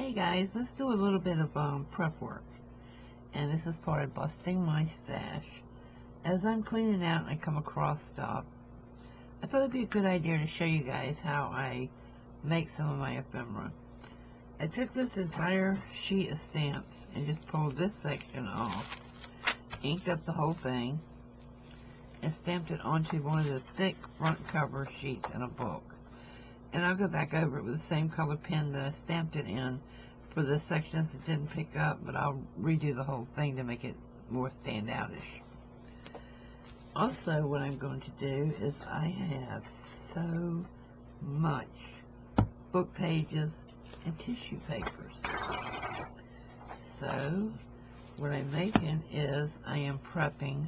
Hey guys, let's do a little bit of prep work. And this is part of busting my stash. As I'm cleaning out and I come across stuff, I thought it'd be a good idea to show you guys how I make some of my ephemera. I took this entire sheet of stamps and just pulled this section off, inked up the whole thing, and stamped it onto one of the thick front cover sheets in a book. And I'll go back over it with the same color pen that I stamped it in for the sections that didn't pick up, but I'll redo the whole thing to make it more standoutish. Also, what I'm going to do is I have so much book pages and tissue papers. So, what I'm making is I am prepping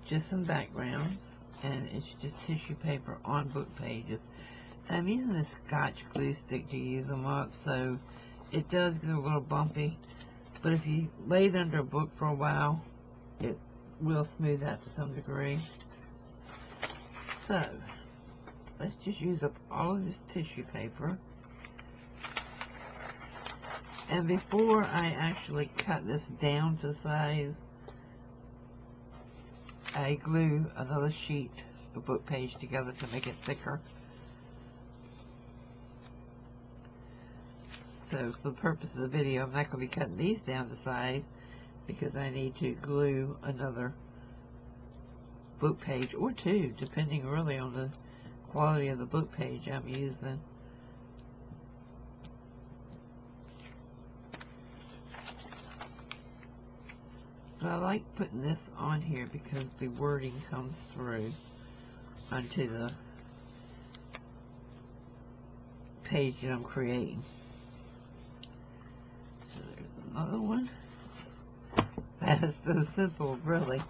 just some backgrounds, and it's just tissue paper on book pages. I'm using this Scotch glue stick to use them up, so it does get a little bumpy, but if you lay it under a book for a while, it will smooth out to some degree. So, let's just use up all of this tissue paper. And before I actually cut this down to size, I glue another sheet of book page together to make it thicker. So for the purpose of the video, I'm not going to be cutting these down to size because I need to glue another book page or two, depending really on the quality of the book page I'm using. But I like putting this on here because the wording comes through onto the page that I'm creating. So there's another one. That is so simple, really.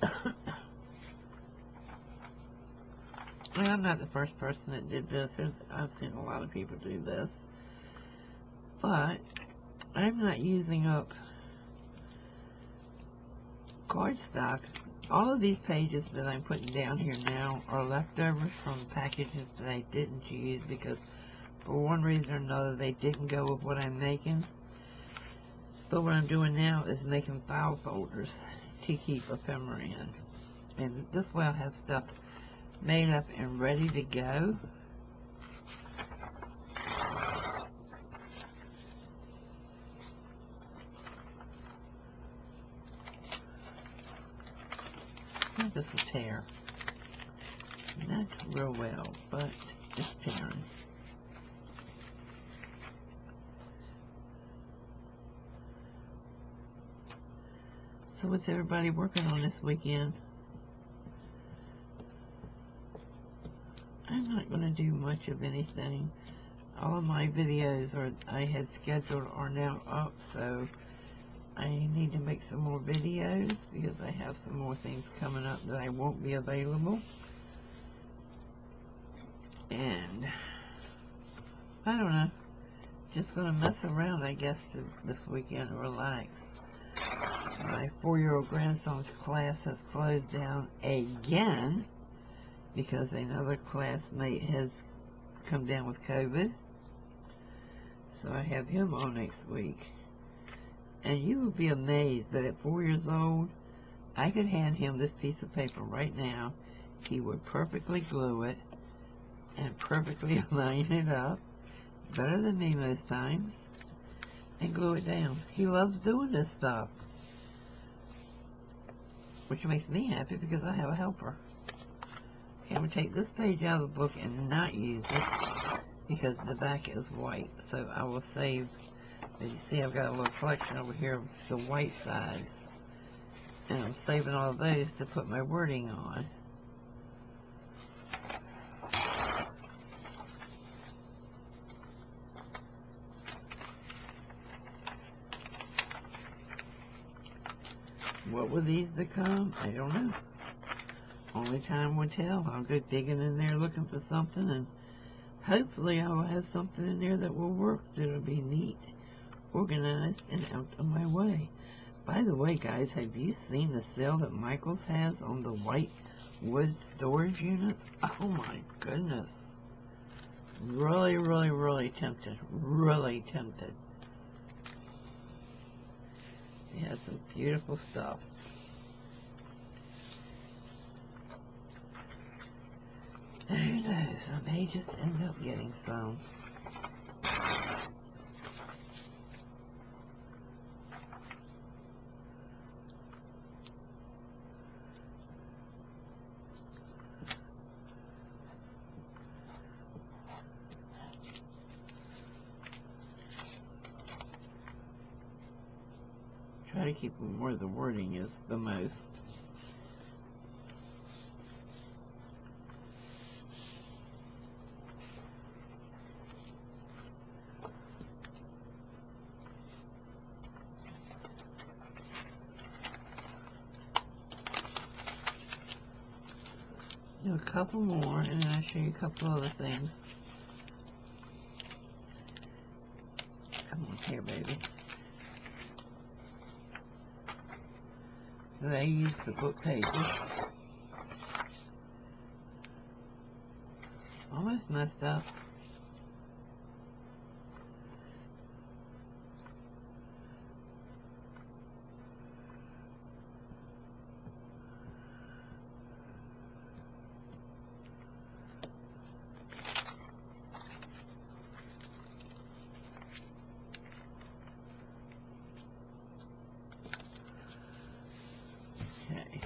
And I'm not the first person that did this. I've seen a lot of people do this. But I'm not using up cardstock. All of these pages that I'm putting down here now are leftovers from packages that I didn't use because for one reason or another they didn't go with what I'm making. But what I'm doing now is making file folders to keep ephemera in. And this way I'll have stuff made up and ready to go. I think this will tear. Not real well, but it's tearing. So what's everybody working on this weekend? I'm not going to do much of anything. All of my videos I had scheduled are now up, so I need to make some more videos because I have some more things coming up that I won't be available. And I don't know, just going to mess around, I guess, this weekend and relax. My 4-year-old grandson's class has closed down again because another classmate has come down with COVID. So I have him on next week. And you would be amazed that at 4 years old, I could hand him this piece of paper right now. He would perfectly glue it and perfectly line it up, better than me most times, and glue it down. He loves doing this stuff, which makes me happy because I have a helper. Okay, I'm going to take this page out of the book and not use it because the back is white. So I will save, as you see, I've got a little collection over here of the white sides. And I'm saving all of those to put my wording on. What will these become? I don't know. Only time will tell. I'll go digging in there looking for something, and hopefully I will have something in there that will work, that'll be neat, organized, and out of my way. By the way, guys, have you seen the sale that Michael's has on the white wood storage units? Oh my goodness. Really, really, really tempted. Really tempted. It has some beautiful stuff. Who knows? I may just end up getting some. Try to keep them where the wording is the most. Do a couple more, and then I'll show you a couple other things. Come on here, baby. So I use the book pages. Almost messed up. Okay.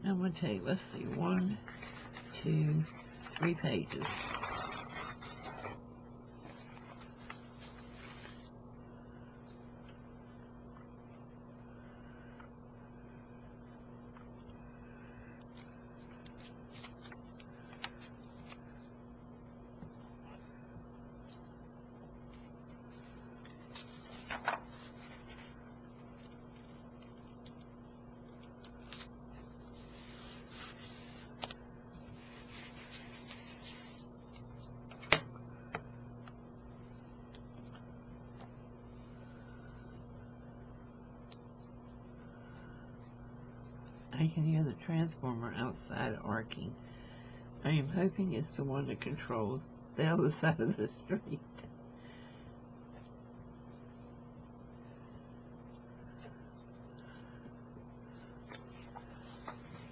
I'm going to take, let's see, 1, 2, 3 pages. I can hear the transformer outside arcing. I am hoping it's the one that controls the other side of the street.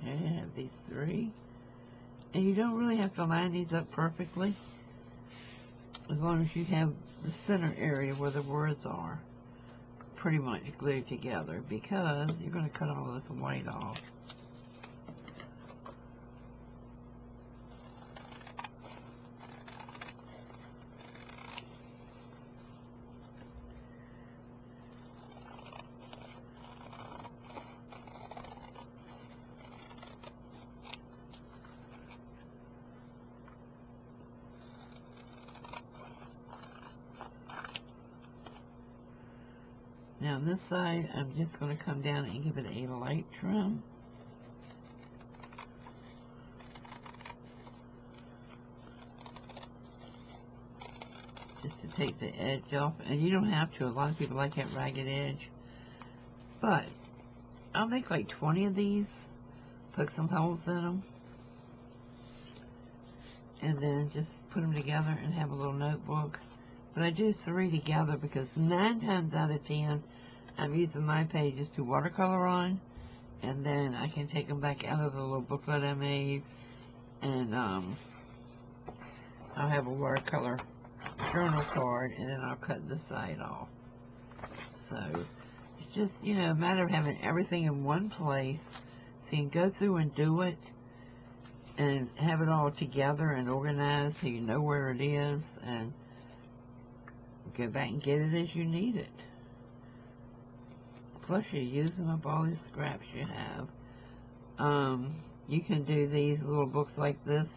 Okay, I have these 3. And you don't really have to line these up perfectly, as long as you have the center area where the words are pretty much glued together, because you're going to cut all this white off. Now on this side, I'm just going to come down and give it a light trim. Just to take the edge off. And you don't have to. A lot of people like that ragged edge. But I'll make like 20 of these. Poke some holes in them. And then just put them together and have a little notebook. But I do 3 together because 9 times out of 10, I'm using my pages to watercolor on, and then I can take them back out of the little booklet I made, and I'll have a watercolor journal card, and then I'll cut the side off. So it's just, you know, a matter of having everything in one place so you can go through and do it and have it all together and organized so you know where it is, and go back and get it as you need it. Plus you're using up all these scraps you have. You can do these little books like this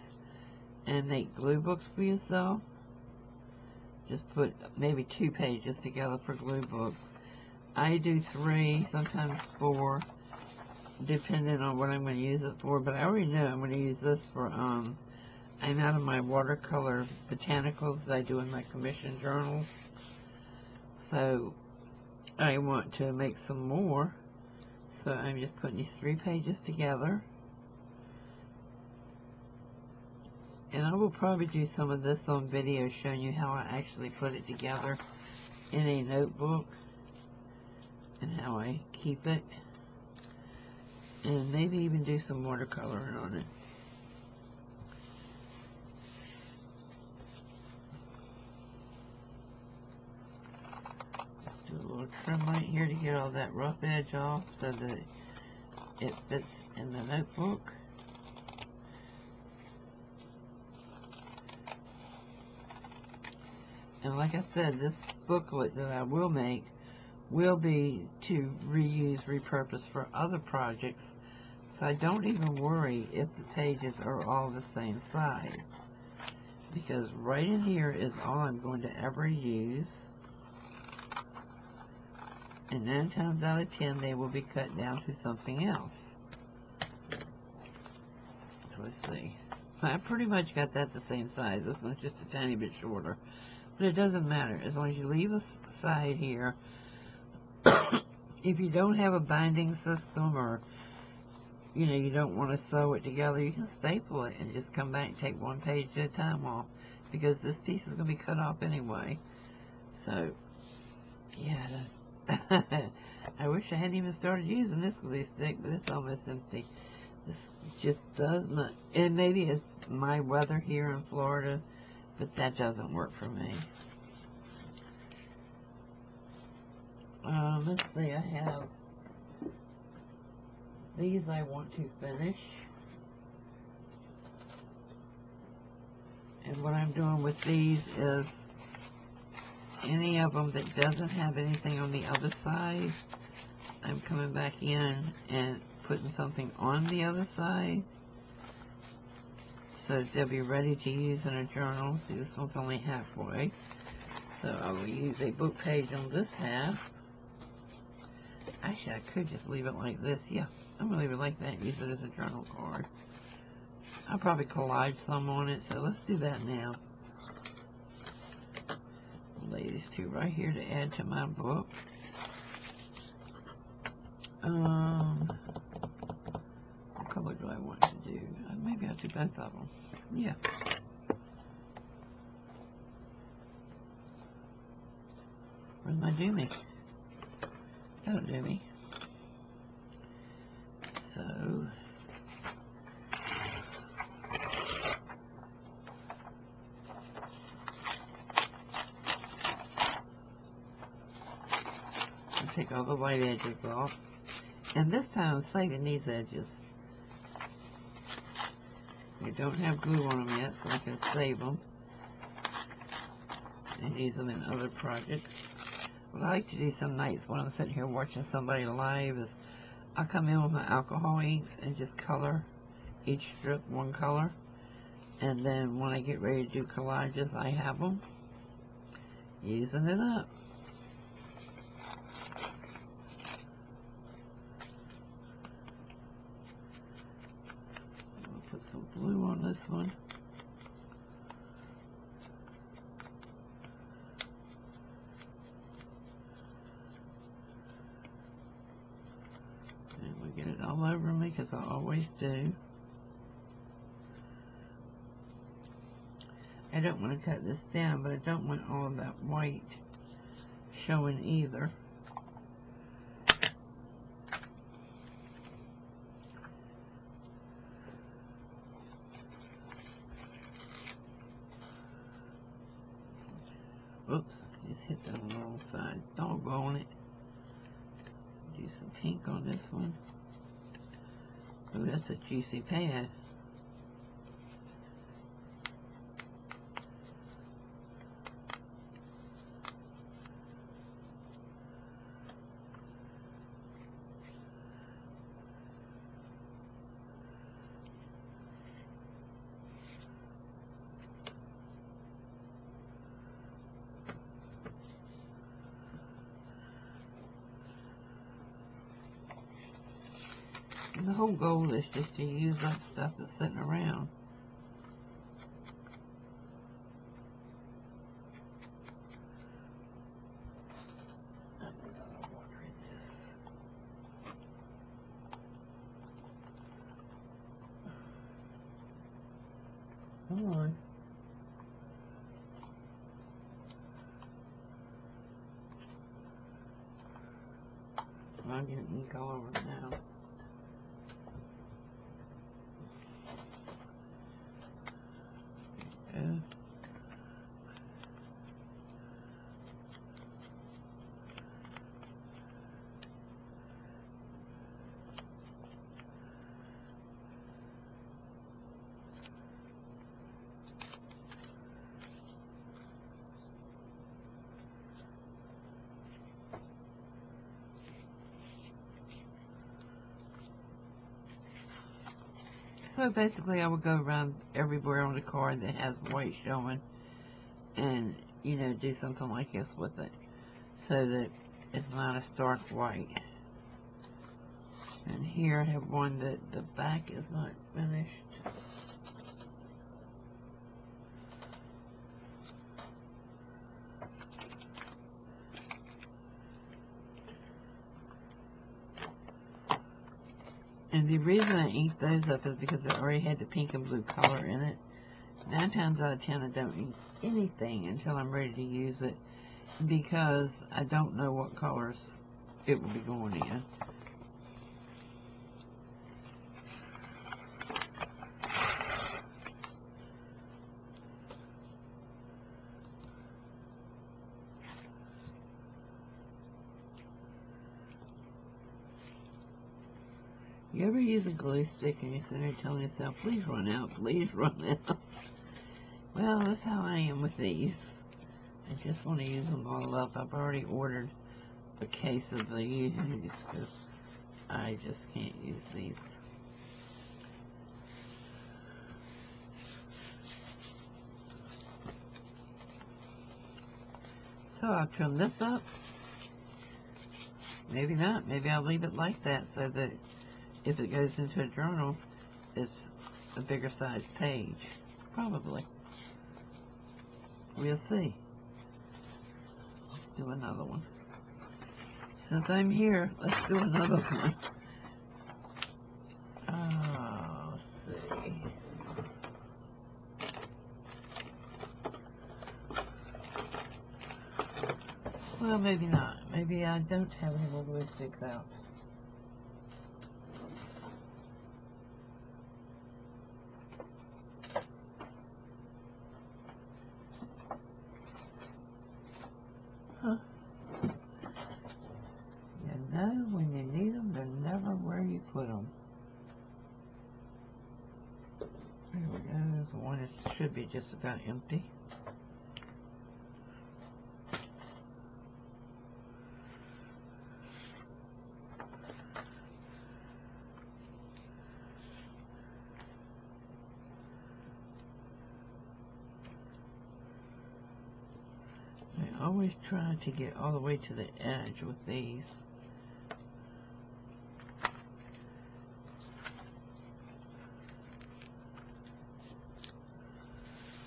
and make glue books for yourself. Just put maybe 2 pages together for glue books. I do 3, sometimes 4, depending on what I'm going to use it for, but I already know I'm going to use this for, I'm out of my watercolor botanicals that I do in my commission journals. So I want to make some more, so I'm just putting these 3 pages together, And I will probably do some of this on video showing you how I actually put it together in a notebook and how I keep it. And maybe even do some watercoloring on it. Do a little trim right here to get all that rough edge off so that it fits in the notebook. And like I said, this booklet that I will make will be to reuse, repurpose for other projects. So I don't even worry if the pages are all the same size. Because right in here is all I'm going to ever use. And 9 times out of 10 they will be cut down to something else. So let's see. I pretty much got that the same size. This one's just a tiny bit shorter. But it doesn't matter. As long as you leave a side here. If you don't have a binding system, or you know, you don't want to sew it together, you can staple it and just come back and take one page at a time off, because this piece is going to be cut off anyway. So yeah, I wish I hadn't even started using this glue stick, but it's almost empty. This just does not, and maybe it's my weather here in Florida, but that doesn't work for me. Let's see, I have these I want to finish. And what I'm doing with these is any of them that doesn't have anything on the other side, I'm coming back in and putting something on the other side so they'll be ready to use in a journal. See, this one's only halfway, so I will use a book page on this half. Actually, I could just leave it like this. Yeah, I'm going to leave it like that and use it as a journal card. I'll probably collage some on it, so let's do that now. I'll lay these two right here to add to my book. What color do I want to do? Maybe I'll do both of them. Yeah. Where's my do-me? That'll do me. So, I'll take all the white edges off. And this time I'm saving these edges. We don't have glue on them yet, so I can save them and use them in other projects. What I like to do some nights when I'm sitting here watching somebody live is I'll come in with my alcohol inks and just color each strip one color. And then when I get ready to do collages, I have them using it up. I'll put some blue on this one. Get it all over me, because I always do. I don't want to cut this down, but I don't want all of that white showing either. Oops, just hit that on the wrong side. Doggone it. Do some pink on this one. Oh, that's a juicy pad. And the whole goal is just to use up stuff that's sitting around. Come on. I'm getting ink all over it now. Okay. So basically I would go around everywhere on the card that has white showing and, you know, do something like this with it so that it's not a stark white. And here I have one that the back is not finished. And the reason I inked those up is because it already had the pink and blue color in it. 9 times out of 10 I don't ink anything until I'm ready to use it because I don't know what colors it will be going in. You ever use a glue stick and you're sitting there telling yourself, please run out, please run out? Well, that's how I am with these. I just want to use them all up. I've already ordered a case of these because I just can't use these. So I'll trim this up. Maybe not. Maybe I'll leave it like that so that if it goes into a journal, it's a bigger size page. Probably. We'll see. Let's do another one. Since I'm here, let's do another one. Let's see. Well, maybe not. Maybe I don't have any more glue sticks out. Huh. You know, when you need them, they're never where you put them. There we go. There's one that should be just about empty. I always try to get all the way to the edge with these.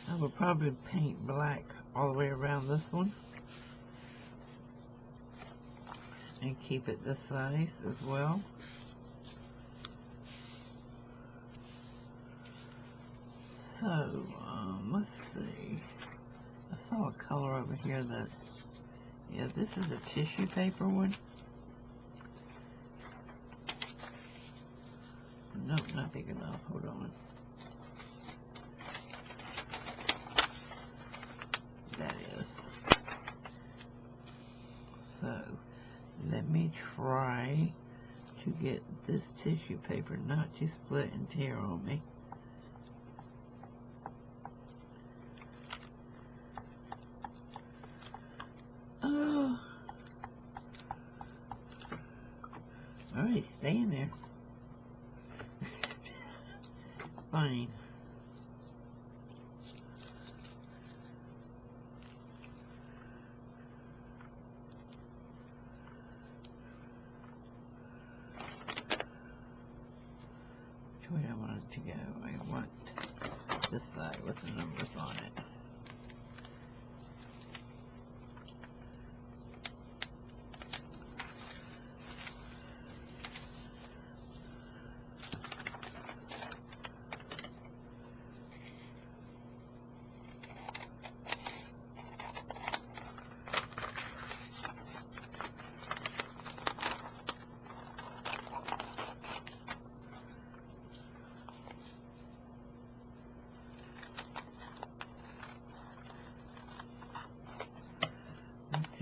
I will probably paint black all the way around this one and keep it this size as well. So, let's see. I saw a color over here that, yeah, this is a tissue paper one. Nope, not big enough. Hold on. That is. So, let me try to get this tissue paper not to split and tear on me. Oh. Alright, stay in there. Fine. Which way I want it to go? I want this side with the numbers on it.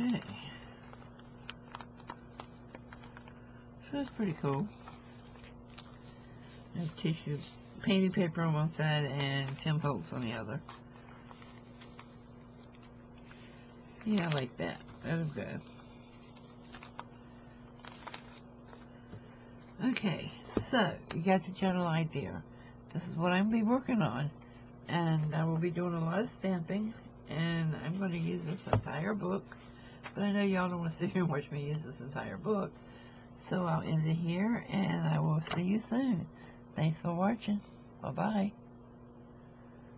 Okay. So that's pretty cool. There's tissue, painting paper on one side and tin bolts on the other. Yeah, I like that. That is good. Okay, so you got the general idea. This is what I'm going to be working on. And I will be doing a lot of stamping. And I'm going to use this entire book. But I know y'all don't want to sit here and watch me use this entire book. So I'll end it here, and I will see you soon. Thanks for watching. Bye-bye.